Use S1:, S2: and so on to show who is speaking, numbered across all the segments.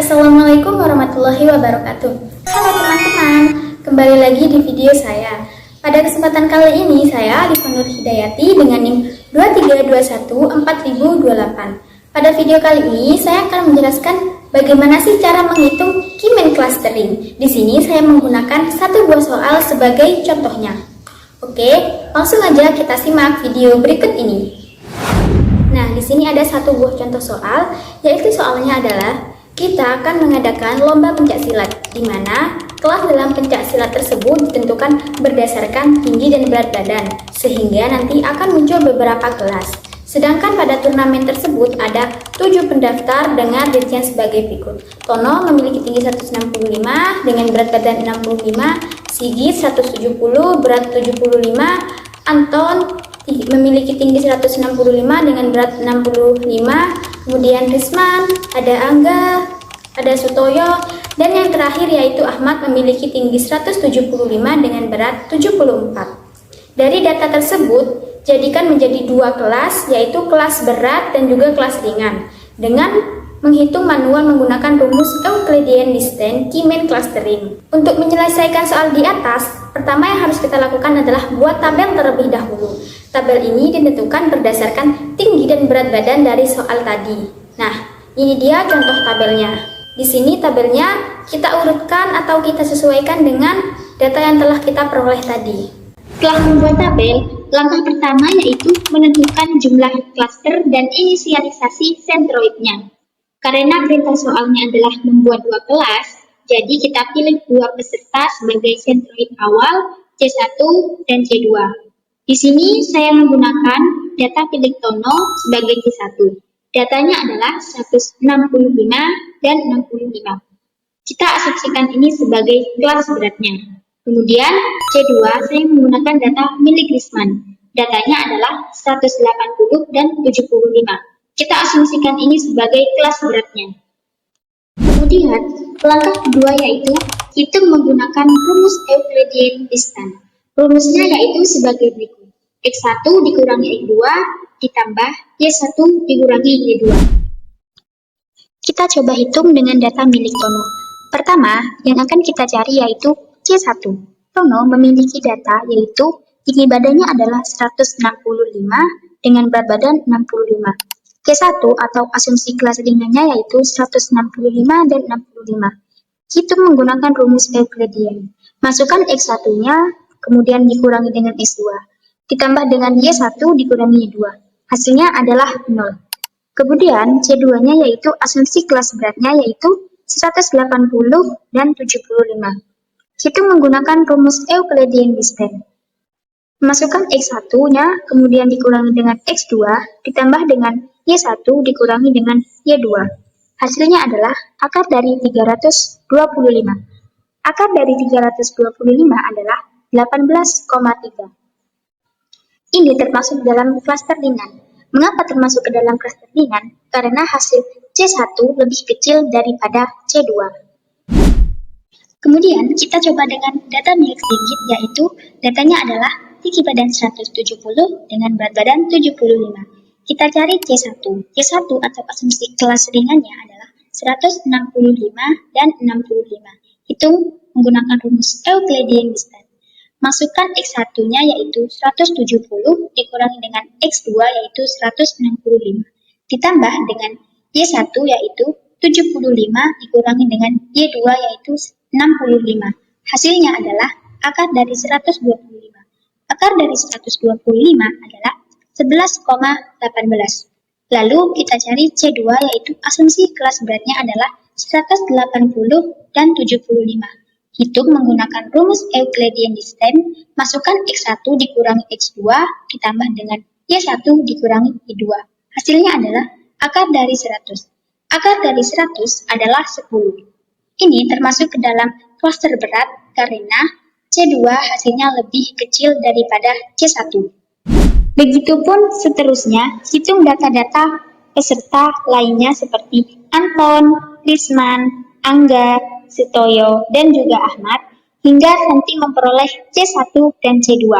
S1: Assalamualaikum warahmatullahi wabarakatuh. Halo teman-teman, kembali lagi di video saya. Pada kesempatan kali ini saya Alif Nur Hidayati dengan NIM 23214028. Pada video kali ini saya akan menjelaskan bagaimana sih cara menghitung Key-Man clustering. Di sini saya menggunakan satu buah soal sebagai contohnya. Oke, langsung aja kita simak video berikut ini. Nah, di sini ada satu buah contoh soal, yaitu soalnya adalah kita akan mengadakan lomba pencaksilat, di mana kelas dalam pencaksilat tersebut ditentukan berdasarkan tinggi dan berat badan, sehingga nanti akan muncul beberapa kelas. Sedangkan pada turnamen tersebut ada 7 pendaftar dengan rincian sebagai berikut. Tono memiliki tinggi 165 dengan berat badan 65, Sigit 170 berat 75, Anton memiliki tinggi 165 dengan berat 65, kemudian Risman, ada Angga, ada Sutoyo, dan yang terakhir yaitu Ahmad memiliki tinggi 175 dengan berat 74. Dari data tersebut, jadikan menjadi dua kelas, yaitu kelas berat dan juga kelas ringan, dengan menghitung manual menggunakan rumus Euclidean distance Key-Man clustering. Untuk menyelesaikan soal di atas, pertama yang harus kita lakukan adalah buat tabel terlebih dahulu. Tabel ini ditentukan berdasarkan tinggi dan berat badan dari soal tadi. Nah, ini dia contoh tabelnya. Di sini tabelnya kita urutkan atau kita sesuaikan dengan data yang telah kita peroleh tadi. Setelah membuat tabel, langkah pertama yaitu menentukan jumlah klaster dan inisialisasi sentroidnya. Karena perintah soalnya adalah membuat dua kelas, jadi kita pilih dua peserta sebagai sentroid awal, C1 dan C2. Di sini saya menggunakan data pilih Tono sebagai C1. Datanya adalah 165 dan 65. Kita asumsikan ini sebagai kelas beratnya. Kemudian C2 saya menggunakan data milik Risman. Datanya adalah 180 dan 75. Kita asumsikan ini sebagai kelas beratnya. Kemudian, langkah kedua yaitu hitung menggunakan rumus Euclidean distance. Rumusnya yaitu sebagai berikut. X1 dikurangi X2 ditambah Y1 dikurangi Y2. Kita coba hitung dengan data milik Tono. Pertama, yang akan kita cari yaitu C1. Tono memiliki data yaitu tinggi badannya adalah 165 dengan berat badan 65. K1 atau asumsi kelas ringannya yaitu 165 dan 65. Hitung menggunakan rumus Euclidean. Masukkan X1-nya, kemudian dikurangi dengan X2. Ditambah dengan Y1 dikurangi Y2. Hasilnya adalah 0. Kemudian C2-nya yaitu asumsi kelas beratnya yaitu 180 dan 75. Hitung menggunakan rumus Euclidean distance. Masukkan X1-nya, kemudian dikurangi dengan X2, ditambah dengan Y1 dikurangi dengan Y2. Hasilnya adalah akar dari 325. Akar dari 325 adalah 18,3. Ini termasuk dalam klaster ringan. Mengapa termasuk ke dalam klaster ringan? Karena hasil C1 lebih kecil daripada C2. Kemudian kita coba dengan data milik Sigit, yaitu datanya adalah tinggi badan 170 dengan berat badan 75. Kita cari C1. C1 atau asumsi kelas ringannya adalah 165 dan 65. Hitung menggunakan rumus Euclidean distance. Masukkan X1-nya yaitu 170 dikurangi dengan X2 yaitu 165. Ditambah dengan Y1 yaitu 75 dikurangi dengan Y2 yaitu 65. Hasilnya adalah akar dari 125. Akar dari 125 adalah 11,18. Lalu kita cari C2 yaitu asumsi kelas beratnya adalah 180 dan 75. Hitung menggunakan rumus Euclidean distance, masukkan X1 dikurangi X2 ditambah dengan Y1 dikurangi Y2. Hasilnya adalah akar dari 100. Akar dari 100 adalah 10. Ini termasuk ke dalam klaster berat karena C2 hasilnya lebih kecil daripada C1. Begitupun seterusnya, hitung data-data peserta lainnya seperti Anton, Risman, Angga, Sutoyo, dan juga Ahmad, hingga nanti memperoleh C1 dan C2.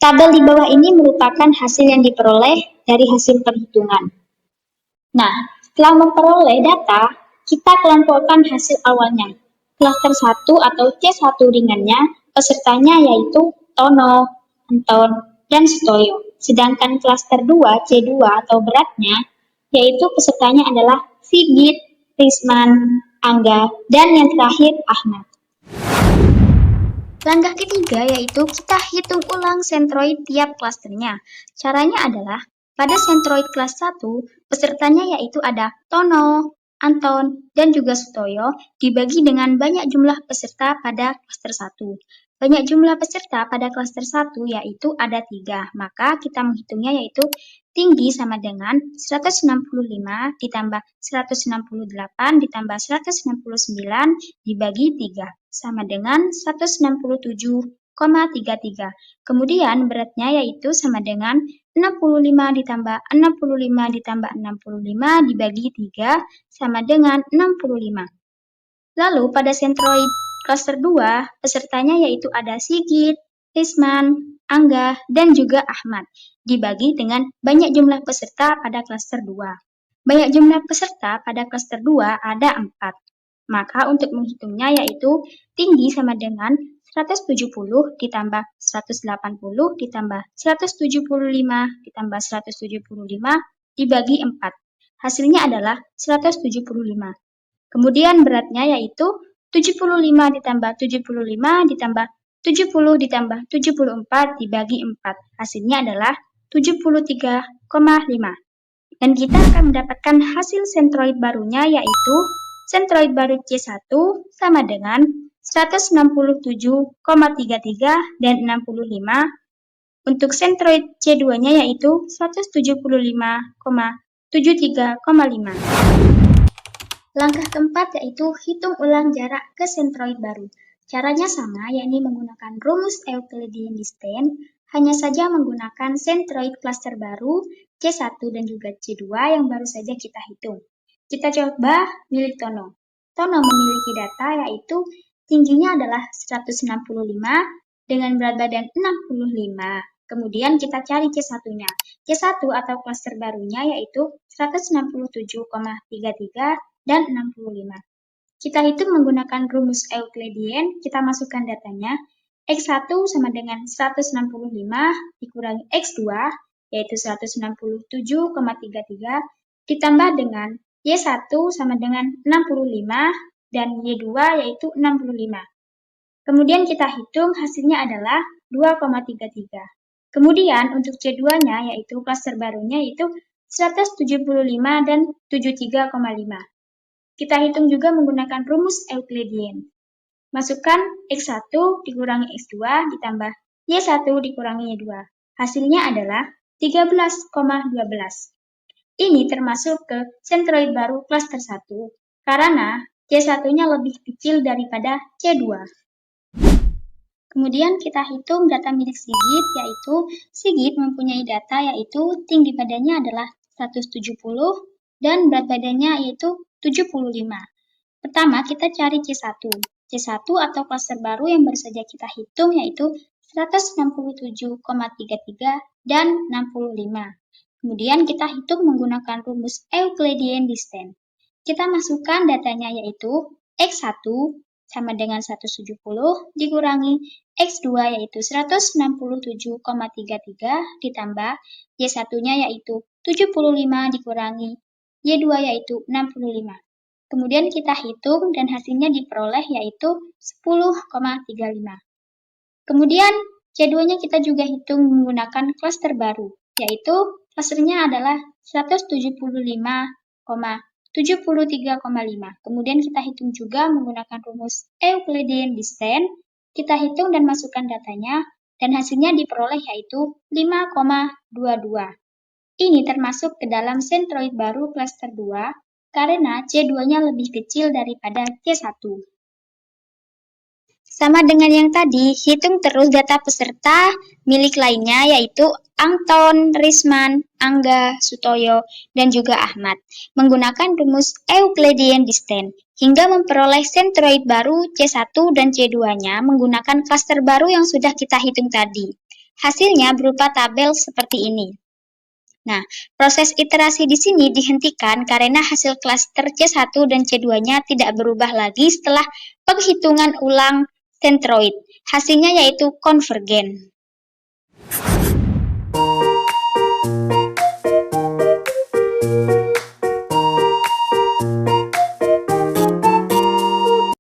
S1: Tabel di bawah ini merupakan hasil yang diperoleh dari hasil perhitungan. Nah, setelah memperoleh data, Kita kelompokkan hasil awalnya. Klaster 1 atau C1 ringannya, pesertanya yaitu Tono, Anton, dan Sutoyo. Sedangkan klaster 2, C2 atau beratnya, yaitu pesertanya adalah Sigit, Risman, Angga, dan yang terakhir Ahmad. Langkah ketiga yaitu kita hitung ulang sentroid tiap klasternya. Caranya adalah pada sentroid kelas 1, pesertanya yaitu ada Tono, Anton, dan juga Sutoyo dibagi dengan banyak jumlah peserta pada klaster 1. Banyak jumlah peserta pada klaster 1 yaitu ada 3, maka kita menghitungnya yaitu tinggi sama dengan 165 ditambah 168 ditambah 169 dibagi 3 sama dengan 167,33. Kemudian beratnya yaitu sama dengan 65 ditambah 65 ditambah 65 dibagi 3 sama dengan 65. Lalu pada sentroid klaster 2, pesertanya yaitu ada Sigit, Risman, Angga, dan juga Ahmad, dibagi dengan banyak jumlah peserta pada klaster 2. Banyak jumlah peserta pada klaster 2 ada 4. Maka untuk menghitungnya yaitu tinggi sama dengan 170 ditambah 180 ditambah 175 ditambah 175 dibagi 4. Hasilnya adalah 175. Kemudian beratnya yaitu 75 ditambah 75 ditambah 70 ditambah 74 dibagi 4. Hasilnya adalah 73,5. Dan kita akan mendapatkan hasil sentroid barunya yaitu sentroid baru C1 sama dengan 167,33 dan 65. Untuk sentroid C2-nya yaitu 175,73,5. Langkah keempat yaitu hitung ulang jarak ke sentroid baru. Caranya sama, yakni menggunakan rumus Euclidean distance, hanya saja menggunakan sentroid klaster baru C1 dan juga C2 yang baru saja kita hitung. Kita coba milik Tono. Tono memiliki data yaitu tingginya adalah 165 dengan berat badan 65. Kemudian kita cari C1-nya. C1 atau klaster barunya yaitu 167,33 dan 65. Kita hitung menggunakan rumus Euclidean, kita masukkan datanya. X1 sama dengan 165 dikurangi X2, yaitu 167,33, ditambah dengan Y1 sama dengan 65, dan Y2 yaitu 65. Kemudian kita hitung hasilnya adalah 2,33. Kemudian untuk C2-nya yaitu klaster barunya yaitu 175 dan 73,5. Kita hitung juga menggunakan rumus Euclidean. Masukkan X1 dikurangi X2 ditambah Y1 dikurangi Y2. Hasilnya adalah 13,12. Ini termasuk ke sentroid baru klaster 1 karena C1-nya lebih kecil daripada C2. Kemudian kita hitung data milik Sigit, yaitu Sigit mempunyai data yaitu tinggi badannya adalah 170 dan berat badannya yaitu 75. Pertama, kita cari C1. C1 atau klaster baru yang baru saja kita hitung yaitu 167,33 dan 65. Kemudian kita hitung menggunakan rumus Euclidean distance. Kita masukkan datanya yaitu X1 sama dengan 170 dikurangi X2 yaitu 167,33 ditambah Y1-nya yaitu 75 dikurangi Y2 yaitu 65. Kemudian kita hitung dan hasilnya diperoleh yaitu 10,35. Kemudian C2-nya kita juga hitung menggunakan klaster baru, yaitu klasternya adalah 175,73,5. Kemudian kita hitung juga menggunakan rumus Euclidean distance. Kita hitung dan masukkan datanya, dan hasilnya diperoleh yaitu 5,22. Ini termasuk ke dalam sentroid baru klaster 2, karena C2-nya lebih kecil daripada C1. Sama dengan yang tadi, hitung terus data peserta milik lainnya yaitu Anton, Risman, Angga, Sutoyo, dan juga Ahmad menggunakan rumus Euclidean distance hingga memperoleh sentroid baru C1 dan C2-nya menggunakan klaster baru yang sudah kita hitung tadi. Hasilnya berupa tabel seperti ini.
S2: Nah, proses iterasi di sini dihentikan karena hasil klaster C1 dan C2-nya tidak berubah lagi setelah penghitungan ulang sentroid. Hasilnya yaitu konvergen.